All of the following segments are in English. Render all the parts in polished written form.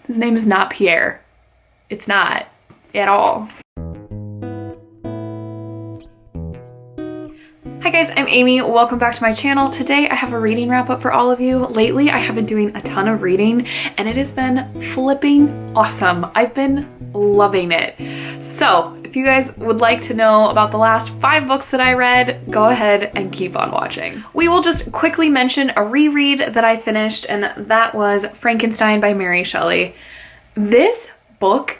His name is not Pierre. It's not at all. Hi guys, I'm Amy. Welcome back to my channel. Today I have a reading wrap up for all of you. Lately I have been doing a ton of reading and it has been flipping awesome. I've been loving it. So if you guys would like to know about the last 5 books that I read, go ahead and keep on watching. We will just quickly mention a reread that I finished, and that was Frankenstein by Mary Shelley. This book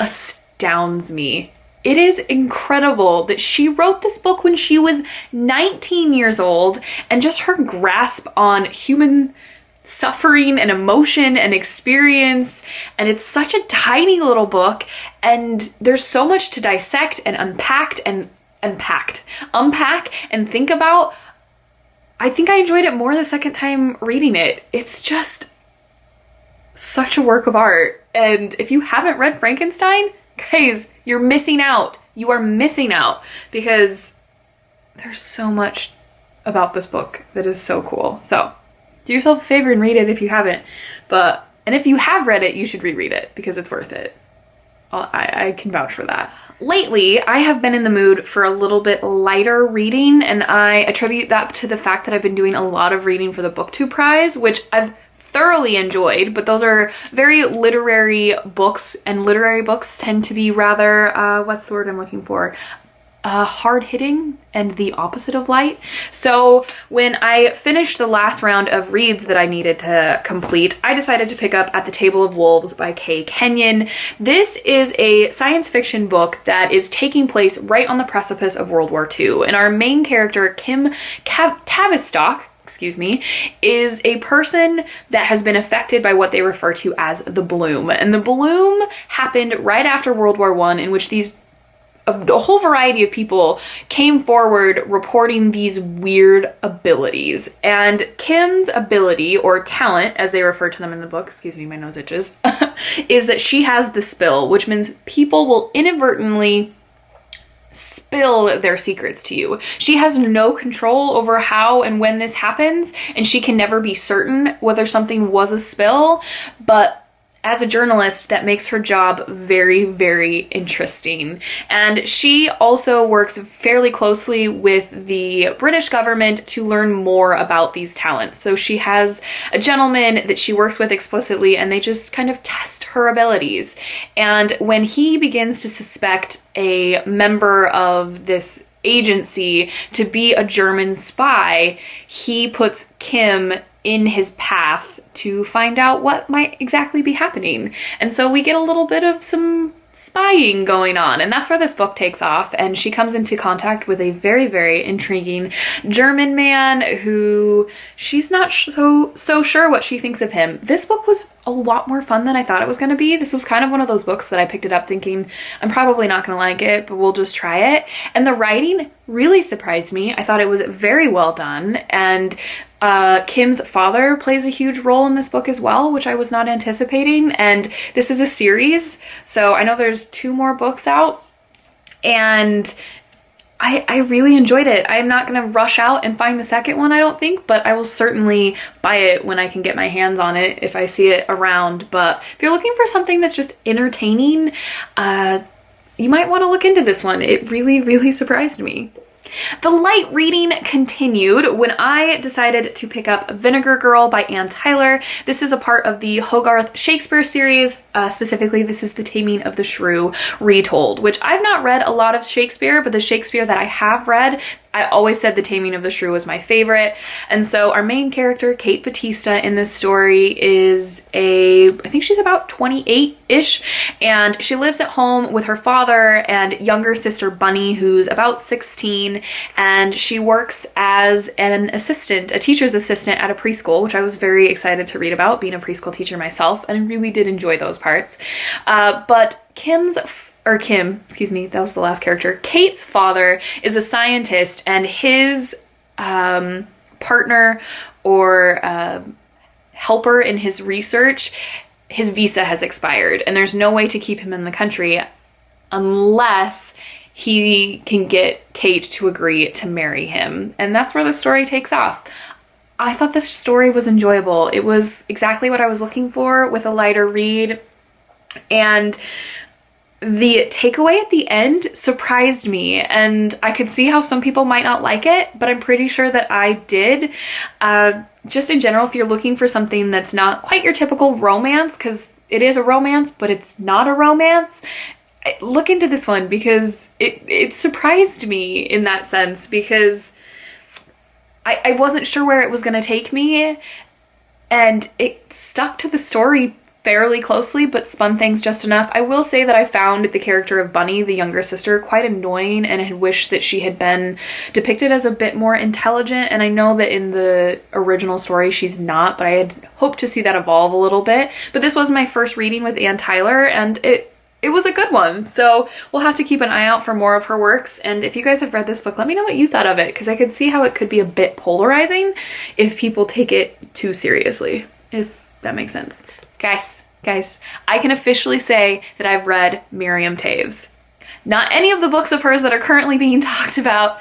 astounds me. It is incredible that she wrote this book when she was 19 years old, and just her grasp on human suffering and emotion and experience. And it's such a tiny little book, and there's so much to dissect and unpack and think about. I think I enjoyed it more the second time reading it. It's just such a work of art. And if you haven't read Frankenstein, guys, you're missing out. You are missing out, because there's so much about this book that is so cool. So do yourself a favor and read it if you haven't. And if you have read it, you should reread it because it's worth it. I can vouch for that. Lately, I have been in the mood for a little bit lighter reading, and I attribute that to the fact that I've been doing a lot of reading for the BookTube Prize, which I've thoroughly enjoyed, but those are very literary books, and literary books tend to be rather, what's the word I'm looking for? Hard-hitting and the opposite of light. So when I finished the last round of reads that I needed to complete, I decided to pick up At the Table of Wolves by Kay Kenyon. This is a science fiction book that is taking place right on the precipice of World War II, and our main character, Kim Tavistock, is a person that has been affected by what they refer to as the bloom. And the bloom happened right after World War I, in which a whole variety of people came forward reporting these weird abilities. And Kim's ability, or talent, as they refer to them in the book, excuse me, my nose itches, is that she has the spill, which means people will inadvertently spill their secrets to you. She has no control over how and when this happens, and she can never be certain whether something was a spill, but as a journalist, that makes her job very, very interesting. And she also works fairly closely with the British government to learn more about these talents. So she has a gentleman that she works with explicitly, and they just kind of test her abilities. And when he begins to suspect a member of this agency to be a German spy, he puts Kim in his path to find out what might exactly be happening. And so we get a little bit of some spying going on, and that's where this book takes off. And she comes into contact with a very, very intriguing German man who she's not so sure what she thinks of him. This book was a lot more fun than I thought it was going to be. This was kind of one of those books that I picked it up thinking, I'm probably not going to like it, but we'll just try it. And the writing really surprised me. I thought it was very well done, and Kim's father plays a huge role in this book as well, which I was not anticipating. And this is a series, so I know there's 2 more books out, and I really enjoyed it. I'm not going to rush out and find the second one, I don't think, but I will certainly buy it when I can get my hands on it if I see it around. But if you're looking for something that's just entertaining, you might want to look into this one. It really, really surprised me. The light reading continued when I decided to pick up Vinegar Girl by Anne Tyler. This is a part of the Hogarth Shakespeare series. Specifically, this is The Taming of the Shrew retold, which I've not read a lot of Shakespeare, but the Shakespeare that I have read, I always said The Taming of the Shrew was my favorite. And so our main character, Kate Batista, in this story is I think she's about 28-ish, and she lives at home with her father and younger sister Bunny, who's about 16, and she works as an assistant, a teacher's assistant at a preschool, which I was very excited to read about, being a preschool teacher myself, and I really did enjoy those parts. But Kim, that was the last character. Kate's father is a scientist, and his partner or helper in his research, his visa has expired, and there's no way to keep him in the country unless he can get Kate to agree to marry him. And that's where the story takes off. I thought this story was enjoyable. It was exactly what I was looking for with a lighter read. And the takeaway at the end surprised me, and I could see how some people might not like it, but I'm pretty sure that I did. Just in general, if you're looking for something that's not quite your typical romance, because it is a romance, but it's not a romance, look into this one, because it surprised me in that sense, because I wasn't sure where it was going to take me, and it stuck to the story fairly closely, but spun things just enough. I will say that I found the character of Bunny, the younger sister, quite annoying, and had wished that she had been depicted as a bit more intelligent, and I know that in the original story she's not, but I had hoped to see that evolve a little bit. But this was my first reading with Anne Tyler, and it was a good one, so we'll have to keep an eye out for more of her works. And if you guys have read this book, let me know what you thought of it, because I could see how it could be a bit polarizing if people take it too seriously, if that makes sense. Guys, I can officially say that I've read Miriam Toews. Not any of the books of hers that are currently being talked about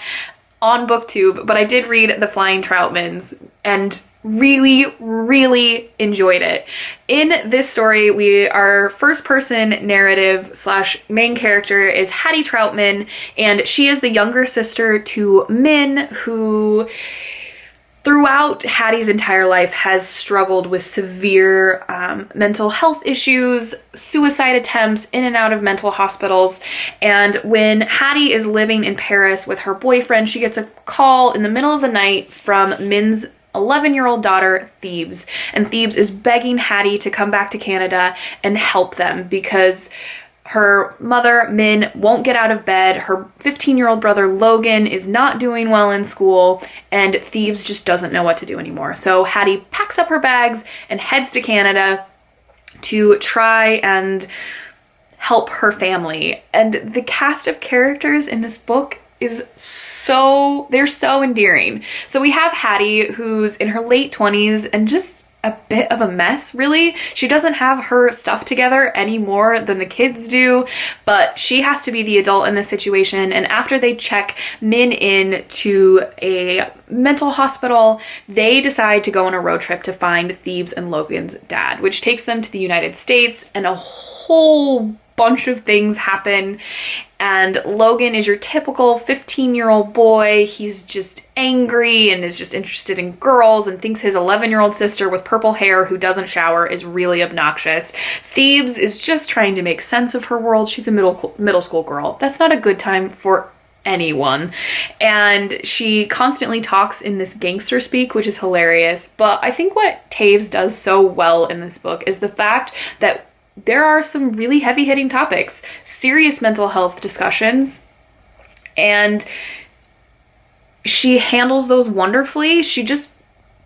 on BookTube, but I did read The Flying Troutmans and really enjoyed it. In this story, our first person narrative slash main character is Hattie Troutman, and she is the younger sister to Min, who throughout Hattie's entire life has struggled with severe mental health issues, suicide attempts, in and out of mental hospitals. And when Hattie is living in Paris with her boyfriend, she gets a call in the middle of the night from Min's 11-year-old daughter, Thebes. And Thebes is begging Hattie to come back to Canada and help them, because her mother, Min, won't get out of bed. Her 15-year-old brother, Logan, is not doing well in school, and Thebes just doesn't know what to do anymore. So Hattie packs up her bags and heads to Canada to try and help her family. And the cast of characters in this book is they're so endearing. So we have Hattie, who's in her late 20s and just a bit of a mess, really. She doesn't have her stuff together any more than the kids do, but she has to be the adult in this situation. And after they check Min in to a mental hospital, they decide to go on a road trip to find Thebes and Logan's dad, which takes them to the United States, and a whole bunch of things happen. And Logan is your typical 15-year-old boy. He's just angry and is just interested in girls and thinks his 11-year-old sister with purple hair who doesn't shower is really obnoxious. Thebes is just trying to make sense of her world. She's a middle school girl. That's not a good time for anyone. And she constantly talks in this gangster speak, which is hilarious. But I think what Toews does so well in this book is the fact that there are some really heavy-hitting topics, serious mental health discussions, and she handles those wonderfully. She just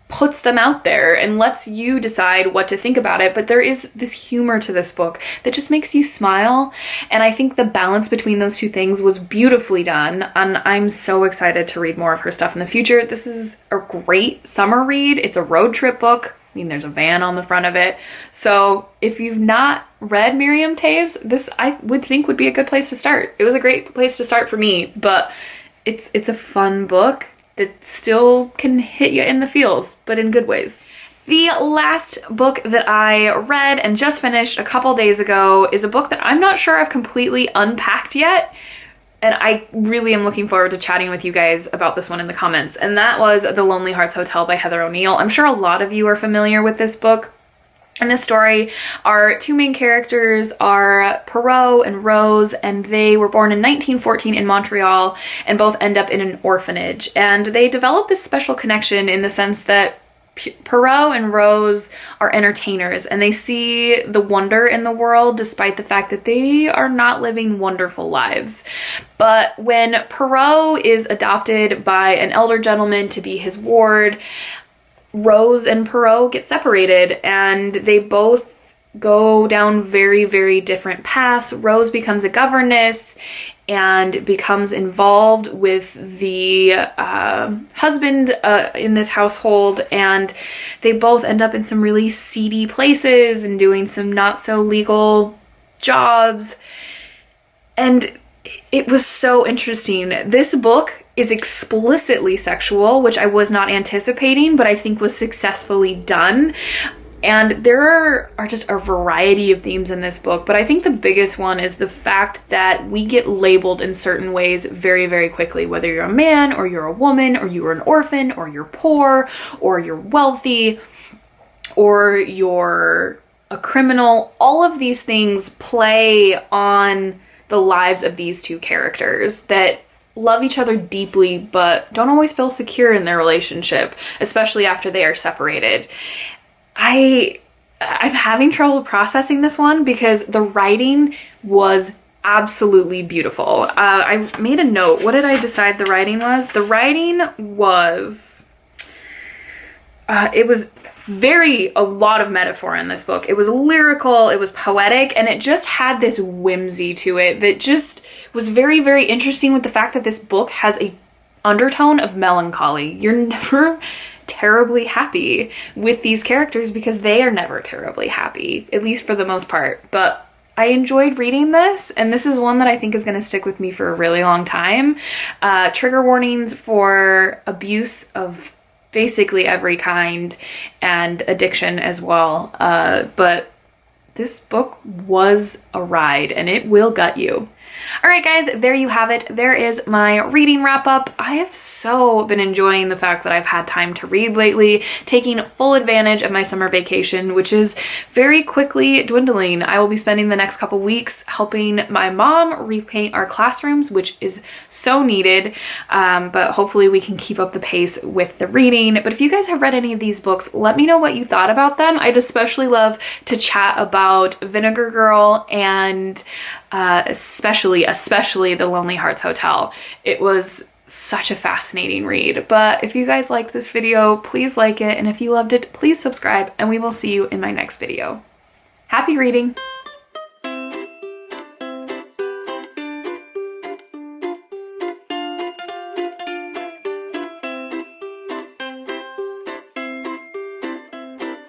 puts them out there and lets you decide what to think about it. But there is this humor to this book that just makes you smile, and I think the balance between those two things was beautifully done, and I'm so excited to read more of her stuff in the future. This is a great summer read. It's a road trip book. I mean, there's a van on the front of it. So if you've not read Miriam Toews, this I would think would be a good place to start. It was a great place to start for me, but it's a fun book that still can hit you in the feels, but in good ways. The last book that I read and just finished a couple days ago is a book that I'm not sure I've completely unpacked yet. And I really am looking forward to chatting with you guys about this one in the comments. And that was The Lonely Hearts Hotel by Heather O'Neill. I'm sure a lot of you are familiar with this book. In this story, our two main characters are Perrault and Rose, and they were born in 1914 in Montreal and both end up in an orphanage. And they develop this special connection in the sense that Perrault and Rose are entertainers, and they see the wonder in the world despite the fact that they are not living wonderful lives. But when Perrault is adopted by an elder gentleman to be his ward, Rose and Perrault get separated, and they both go down very different paths. Rose becomes a governess and becomes involved with the husband in this household, and they both end up in some really seedy places and doing some not so legal jobs. And it was so interesting. This book is explicitly sexual, which I was not anticipating, but I think was successfully done. And there are just a variety of themes in this book, but I think the biggest one is the fact that we get labeled in certain ways very, very quickly, whether you're a man or you're a woman or you're an orphan or you're poor or you're wealthy or you're a criminal. All of these things play on the lives of these two characters that love each other deeply but don't always feel secure in their relationship, especially after they are separated. I'm having trouble processing this one because the writing was absolutely beautiful. I made a note. What did I decide the writing was? The writing was, it was a lot of metaphor in this book. It was lyrical, it was poetic, and it just had this whimsy to it that just was very, very interesting with the fact that this book has a undertone of melancholy. You're never terribly happy with these characters because they are never terribly happy, at least for the most part. But I enjoyed reading this, and this is one that I think is going to stick with me for a really long time. Trigger warnings for abuse of basically every kind and addiction as well. But this book was a ride, and it will gut you. All right, guys, there you have it. There is my reading wrap up. I have so been enjoying the fact that I've had time to read lately, taking full advantage of my summer vacation, which is very quickly dwindling. I will be spending the next couple weeks helping my mom repaint our classrooms, which is so needed, but hopefully we can keep up the pace with the reading. But if you guys have read any of these books, let me know what you thought about them. I'd especially love to chat about Vinegar Girl and especially The Lonely Hearts Hotel. It was such a fascinating read. But if you guys liked this video, please like it, and if you loved it, please subscribe, and we will see you in my next video. Happy reading!